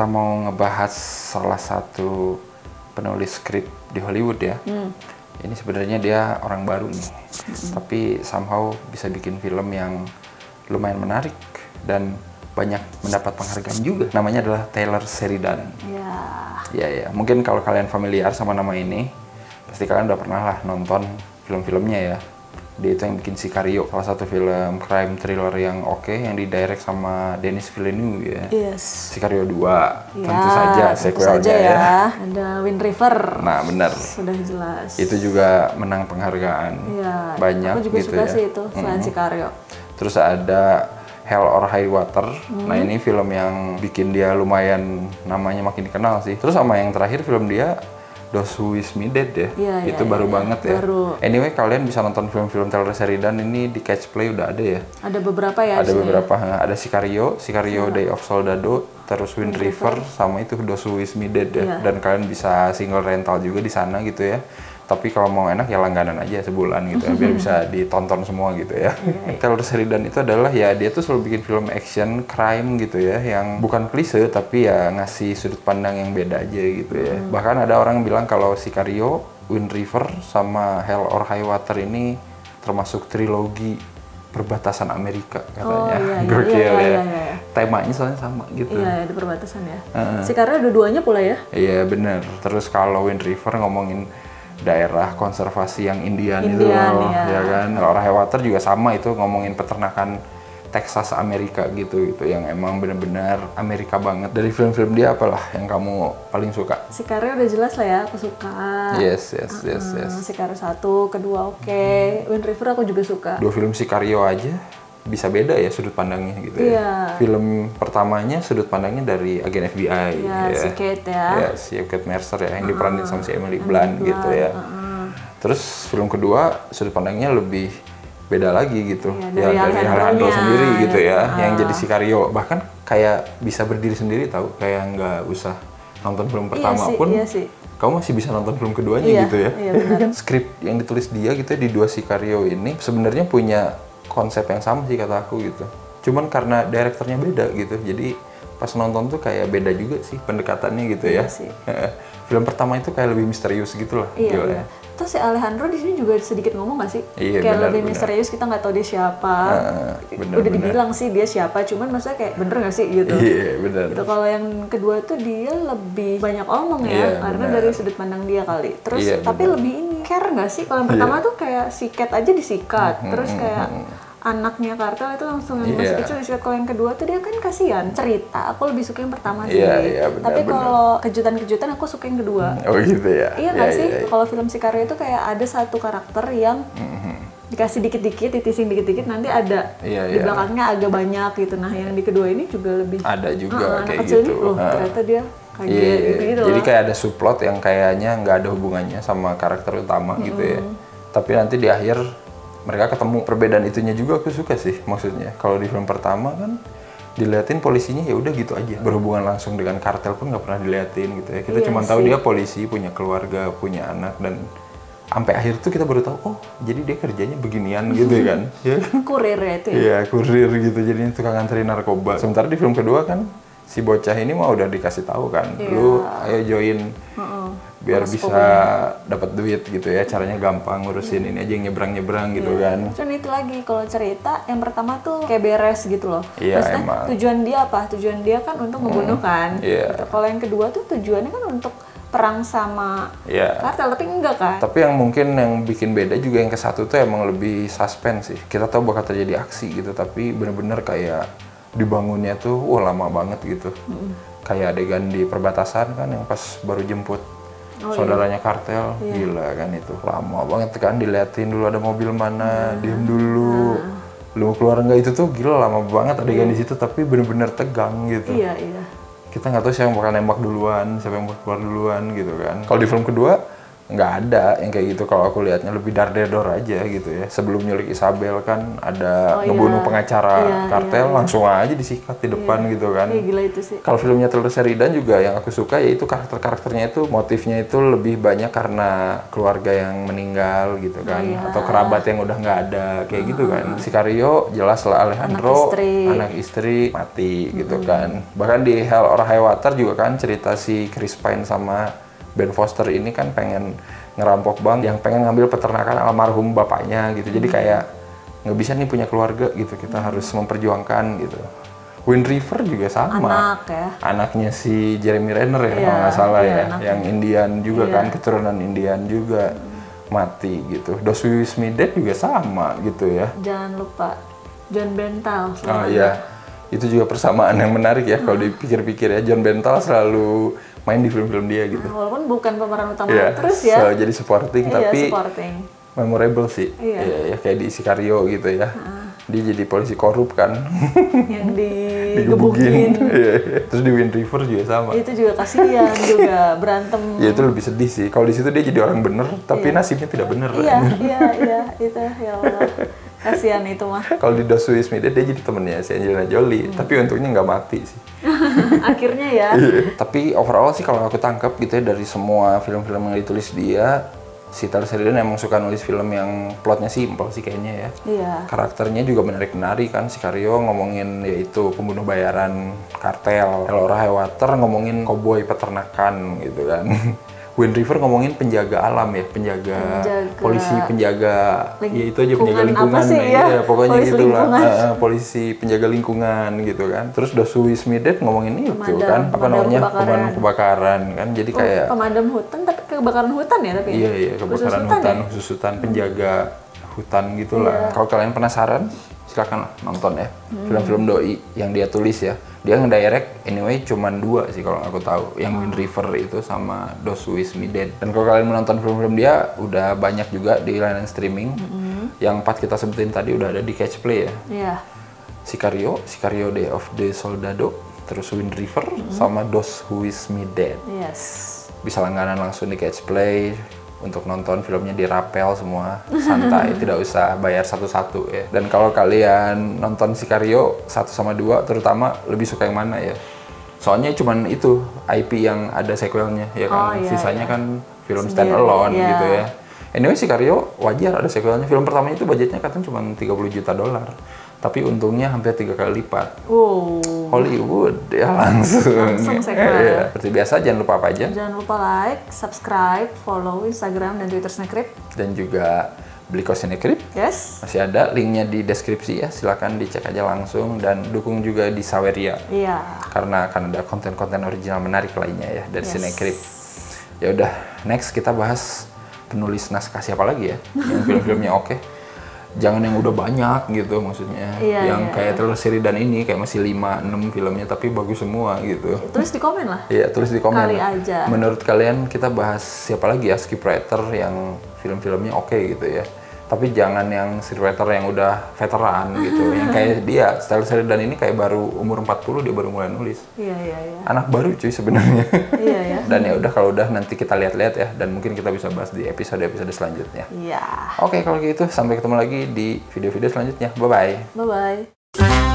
kita mau ngebahas salah satu penulis skrip di Hollywood ya. Ini sebenarnya dia orang baru nih, tapi somehow bisa bikin film yang lumayan menarik dan banyak mendapat penghargaan juga. Namanya adalah Taylor Sheridan. Ya. Mungkin kalau kalian familiar sama nama ini, pasti kalian udah pernah lah nonton film-filmnya ya. Dia itu yang bikin Sicario, salah satu film crime thriller yang oke, yang didirect sama Denis Villeneuve ya. Yes. Sicario 2, tentu saja sequelnya ya. Ada Wind River. Nah benar. Sudah jelas. Itu juga menang penghargaan. Iya. Banyak Aku juga gitu suka ya. sih itu, selain Sicario. Terus ada Hell or High Water. Nah ini film yang bikin dia lumayan namanya makin dikenal sih. Terus sama yang terakhir film dia Those Who Wish Me Dead ya. Itu baru banget ya. Anyway, kalian bisa nonton film-film Taylor Sheridan ini di Catch Play udah ada ya. Ada beberapa ya. Ada beberapa. Ada Sicario Day of Soldado, terus Wind River, sama itu Those Who Wish Me Dead ya. Dan kalian bisa single rental juga di sana gitu ya. Tapi kalau mau enak ya langganan aja sebulan gitu ya, biar bisa ditonton semua gitu ya. Taylor Sheridan itu adalah ya dia tuh selalu bikin film action, crime gitu ya, yang bukan klise tapi ya ngasih sudut pandang yang beda aja gitu ya. Bahkan ada orang bilang kalau Sicario, Wind River, sama Hell or High Water ini termasuk trilogi perbatasan Amerika katanya. Gokil ya. Temanya soalnya sama gitu. Iya, di perbatasan ya. Sicario dua-duanya pula ya? Iya bener. Terus kalau Wind River ngomongin daerah konservasi yang Indian itu loh, ya kan. Kalau High Water juga sama, itu ngomongin peternakan Texas Amerika gitu yang emang bener-bener Amerika banget. Dari film-film dia apalah yang kamu paling suka? Sicario udah jelas lah ya, aku suka. Yes. Sicario 1, kedua oke. Wind River aku juga suka. Dua film Sicario aja bisa beda ya sudut pandangnya gitu ya. Film pertamanya sudut pandangnya dari agen FBI ya. Si Kate ya. Ya, si Kate Mercer ya, yang diperanin sama si Emily Blunt gitu ya. Terus film kedua sudut pandangnya lebih beda lagi gitu. Dari Alejandro sendiri gitu ya, yang jadi Sicario. Bahkan kayak bisa berdiri sendiri tahu, kayak nggak usah nonton film pertama pun. Kamu masih bisa nonton film keduanya gitu ya. Skrip yang ditulis dia gitu ya, di dua Sicario ini sebenarnya punya konsep yang sama sih kata aku gitu. Cuman karena direkturnya beda gitu, jadi pas nonton tuh kayak beda juga sih pendekatannya gitu ya. Film pertama itu kayak lebih misterius gitu lah. Iya. Terus si Alejandro di sini juga sedikit ngomong nggak sih? Kayak lebih misterius, kita nggak tahu dia siapa. Udah dibilang sih dia siapa, cuman maksudnya kayak bener nggak sih gitu. Iya bener. Gitu. Kalau yang kedua tuh dia lebih banyak omong ya, karena dari sudut pandang dia kali. Terus tapi lebih ini care nggak sih? Kalau yang pertama tuh kayak si Kate aja disikat, terus kayak anaknya Cartel itu langsung yang masih kecil disikat. Kalau yang kedua tuh dia kan kasihan cerita. Aku lebih suka yang pertama sih. Tapi kalau kejutan-kejutan aku suka yang kedua. Oh gitu ya? Iya nggak sih? Kalau film Sicario itu kayak ada satu karakter yang dikasih dikit-dikit, ditising dikit-dikit, nanti ada di belakangnya agak banyak gitu. Nah yang di kedua ini juga lebih ada juga kayak kecil gitu. Nih, loh, ternyata dia kaget gitu. Jadi kayak ada subplot yang kayaknya nggak ada hubungannya sama karakter utama gitu ya. Tapi nanti di akhir mereka ketemu. Perbedaan itunya juga aku suka sih, maksudnya kalau di film pertama kan diliatin polisinya ya udah gitu aja, berhubungan langsung dengan kartel pun nggak pernah diliatin gitu ya. Kita cuma tahu dia polisi, punya keluarga, punya anak, dan sampai akhir tuh kita baru tahu, oh jadi dia kerjanya beginian gitu kan. Kurir ya itu ya? Iya, kurir gitu, jadinya tukang nganterin narkoba. Sementara di film kedua kan si bocah ini mah udah dikasih tahu kan, lu ayo join biar bisa dapat duit gitu ya, caranya gampang, ngurusin ini aja yang nyebrang gitu kan. Cuman itu lagi, kalau cerita yang pertama tuh kayak beres gitu loh. Maksudnya emang. Tujuan dia apa? Tujuan dia kan untuk membunuh kan. Gitu. Kalau yang kedua tuh tujuannya kan untuk perang sama kartel, tapi enggak kan. Tapi yang mungkin yang bikin beda juga yang ke satu tuh emang lebih suspense sih. Kita tahu bakal terjadi aksi gitu, tapi bener-bener kayak dibangunnya tuh lama banget gitu. Kayak adegan di perbatasan kan yang pas baru jemput saudaranya kartel, gila kan itu. Lama banget kan, diliatin dulu ada mobil mana, diem dulu. Lu keluar nggak, itu tuh gila lama banget adegan di situ, tapi bener-bener tegang gitu. Kita nggak tahu siapa yang bakal nembak duluan, siapa yang bakal keluar duluan gitu kan. Kalau di film kedua nggak ada yang kayak gitu. Kalau aku lihatnya lebih dar-der-dor aja gitu ya. Sebelum nyulik Isabel kan ada ngebunuh pengacara kartel, langsung aja disikat di depan gitu kan. Iya, gila itu sih. Kalau filmnya Taylor Sheridan juga yang aku suka yaitu karakternya itu, motifnya itu lebih banyak karena keluarga yang meninggal gitu kan, atau kerabat yang udah nggak ada kayak gitu kan. Sicario jelas lah Alejandro, anak istri mati gitu kan. Bahkan di Hell or High Water juga kan cerita si Chris Pine sama Ben Foster ini kan pengen ngerampok bank yang pengen ngambil peternakan almarhum bapaknya gitu. Jadi kayak nggak bisa nih punya keluarga gitu, kita harus memperjuangkan gitu. Wind River juga sama, anaknya si Jeremy Renner ya kalau nggak salah ya, yang Indian juga kan, keturunan Indian juga mati gitu. Those Who Wish Me Dead juga sama gitu ya. Jangan lupa John Bernthal. Oh iya, itu juga persamaan yang menarik ya kalau dipikir-pikir ya. John Bernthal selalu main di film-film dia gitu. Walaupun bukan pemeran utama terus ya. So, jadi supporting tapi memorable sih. Iya, kayak di Sicario gitu ya. Dia jadi polisi korup kan. Yang digebukin. Terus di Wind River juga sama. Itu juga kasihan juga berantem. Ya itu lebih sedih sih. Kalau di situ dia jadi orang bener tapi nasibnya tidak bener. Iya, itu ya Allah. Kasihan itu mah. Kalau di Those Who Wish Me Dead dia jadi temennya si Angelina Jolie, tapi untungnya nggak mati sih. Akhirnya ya. Tapi overall sih kalau aku tangkap gitu ya dari semua film-film yang ditulis dia, si Taylor Sheridan emang suka nulis film yang plotnya simpel sih kayaknya ya. Iya. Karakternya juga menarik-menarik kan. Sicario ngomongin yaitu pembunuh bayaran kartel. Hell or High Water ngomongin koboi peternakan gitu kan. Wind River ngomongin penjaga alam ya, polisi penjaga, ya itu aja penjaga lingkungan, pokoknya gitulah, polisi penjaga lingkungan gitu kan. Terus Those Who Wish Me Dead ngomongin itu kan, pemadam kebakaran kan, jadi kayak pemadam hutan tapi kebakaran hutan ya tapi. Iya kebakaran hutan, khusus hutan, penjaga hutan gitulah. Kalau kalian penasaran, silakan nonton ya film-film doi yang dia tulis ya. Dia ngedirect anyway cuman 2 sih kalau aku tahu, yang Wind River itu sama Those Who Wish Me Dead. Dan kalau kalian menonton film-film dia udah banyak juga di layanan streaming. Yang 4 kita sebutin tadi udah ada di Catch Play ya. Iya. Sicario Day of the Soldado, terus Wind River sama Those Who Wish Me Dead. Yes. Bisa langganan langsung di Catch Play. Untuk nonton filmnya di rapel semua, santai, tidak usah bayar satu-satu ya. Dan kalau kalian nonton Sicario 1 sama 2 terutama, lebih suka yang mana ya? Soalnya cuman itu IP yang ada sequelnya ya kan, sisanya kan film stand alone gitu ya. Anyway Sicario wajar ada sequelnya. Film pertamanya itu budgetnya katanya cuma $30 juta. Tapi untungnya hampir 3 kali lipat. Hollywood ya langsung sequel. Seperti biasa jangan lupa apa aja? Jangan lupa like, subscribe, follow Instagram dan Twitter Snackrypt. Dan juga beli kaos Snackrypt. Yes. Masih ada linknya di deskripsi ya. Silakan dicek aja langsung dan dukung juga di Saweria. Iya. Karena akan ada konten-konten original menarik lainnya ya dari Snackrypt. Ya udah, next kita bahas penulis naskah siapa lagi ya? Yang film-filmnya oke. Jangan yang udah banyak gitu maksudnya. Yang kayak Taylor Sheridan ini kayak masih 5-6 filmnya tapi bagus semua gitu. Tulis di komen lah. Iya, tulis di komen. Kali aja. Menurut kalian kita bahas siapa lagi ya scriptwriter yang film-filmnya oke gitu ya. Tapi jangan yang scriptwriter yang udah veteran gitu. Yang kayak dia, Taylor Sheridan ini kayak baru umur 40 dia baru mulai nulis. Iya. Anak baru cuy sebenarnya. Iya. Dan ya udah kalau udah nanti kita lihat-lihat ya dan mungkin kita bisa bahas di episode-episode selanjutnya. Iya. Oke, kalau gitu sampai ketemu lagi di video-video selanjutnya. Bye bye. Bye bye.